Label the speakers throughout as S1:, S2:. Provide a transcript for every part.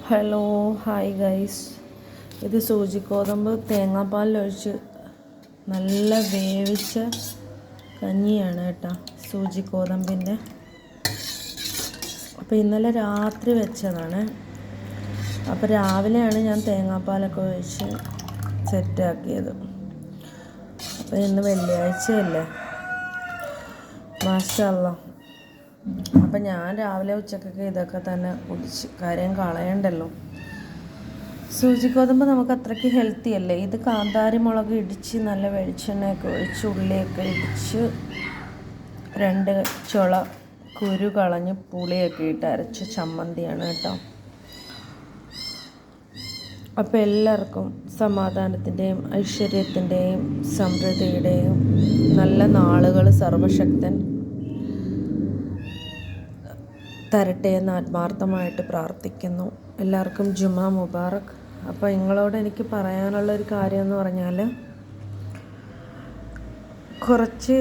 S1: Hello hi guys, ഇത് സൂചിക്കോതമ്പ് തേങ്ങാപ്പാലിലൊഴിച്ച് നല്ല വേവിച്ച കഞ്ഞിയാണ് കേട്ടോ. സൂചിക്കോതമ്പിൻ്റെ. അപ്പോൾ ഇന്നലെ രാത്രി വെച്ചതാണ്. അപ്പോൾ രാവിലെയാണ് ഞാൻ തേങ്ങാപ്പാലൊക്കെ ഒഴിച്ച് സെറ്റാക്കിയത്. അപ്പോൾ ഇന്ന് വെള്ളിയാഴ്ചയല്ലേ, മാഷാ അല്ലാഹ്. അപ്പം ഞാൻ രാവിലെ ഉച്ചക്കൊക്കെ ഇതൊക്കെ തന്നെ കുടിച്ച്, കാര്യം കളയണ്ടല്ലോ. സൂചിക്കോതമ്പ് നമുക്ക് അത്രയ്ക്ക് ഹെൽത്തി അല്ലേ. ഇത് കാന്താരി മുളക് ഇടിച്ച് നല്ല വെളിച്ചെണ്ണയൊക്കെ ഒഴിച്ച് ഉള്ളിയൊക്കെ ഇടിച്ച് 2 ചുള കുരു കളഞ്ഞ് പുളിയൊക്കെ ഇട്ട് അരച്ച ചമ്മന്തിയാണ് കേട്ടോ. അപ്പോൾ എല്ലാവർക്കും സമാധാനത്തിൻ്റെയും ഐശ്വര്യത്തിൻ്റെയും സമൃദ്ധിയുടെയും നല്ല നാളുകൾ സർവശക്തൻ തരട്ടെ എന്ന് ആത്മാർത്ഥമായിട്ട് പ്രാർത്ഥിക്കുന്നു. എല്ലാവർക്കും ജുമാ മുബാറക്. അപ്പോൾ നിങ്ങളോട് എനിക്ക് പറയാനുള്ളൊരു കാര്യം എന്ന് പറഞ്ഞാൽ, കുറച്ച്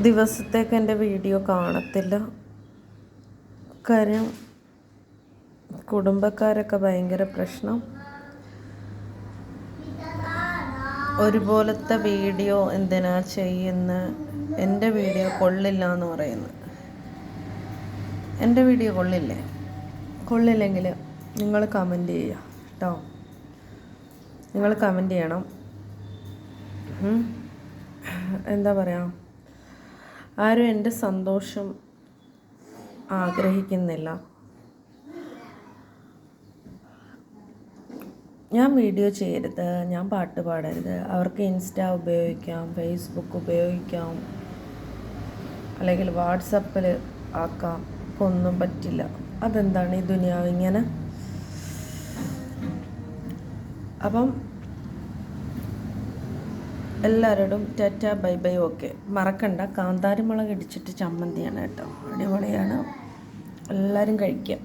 S1: ദിവസത്തേക്ക് എൻ്റെ വീഡിയോ കാണത്തില്ല. കാര്യം കുടുംബക്കാരൊക്കെ ഭയങ്കര പ്രശ്നം. ഒരുപോലത്തെ വീഡിയോ എന്തിനാ ചെയ്യുന്ന, എൻ്റെ വീഡിയോ കൊള്ളില്ല എന്ന് പറയുന്നു. എൻ്റെ വീഡിയോ കൊള്ളില്ലെങ്കിൽ നിങ്ങൾ കമൻറ്റ് ചെയ്യുക കേട്ടോ. നിങ്ങൾ കമൻറ്റ് ചെയ്യണം. എന്താ പറയുക, ആരും എൻ്റെ സന്തോഷം ആഗ്രഹിക്കുന്നില്ല. ഞാൻ വീഡിയോ ചെയ്യരുത്, ഞാൻ പാട്ട് പാടരുത്, അവർക്ക് ഇൻസ്റ്റ ഉപയോഗിക്കാം, ഫേസ്ബുക്ക് ഉപയോഗിക്കാം, അല്ലെങ്കിൽ വാട്സപ്പിൽ ആക്കാം. ഒന്നും പറ്റില്ല. അതെന്താണ് ഈ ദുനിയാവ് ഇങ്ങനെ? അപ്പം എല്ലാവരോടും ടാറ്റ ബൈ ബൈ. ഓക്കെ, മറക്കണ്ട, കാന്താരി മുളക് ഇടിച്ചിട്ട് ചമ്മന്തിയാണ് കേട്ടോ. അടിപൊളിയാണ്, എല്ലാവരും കഴിക്കുക.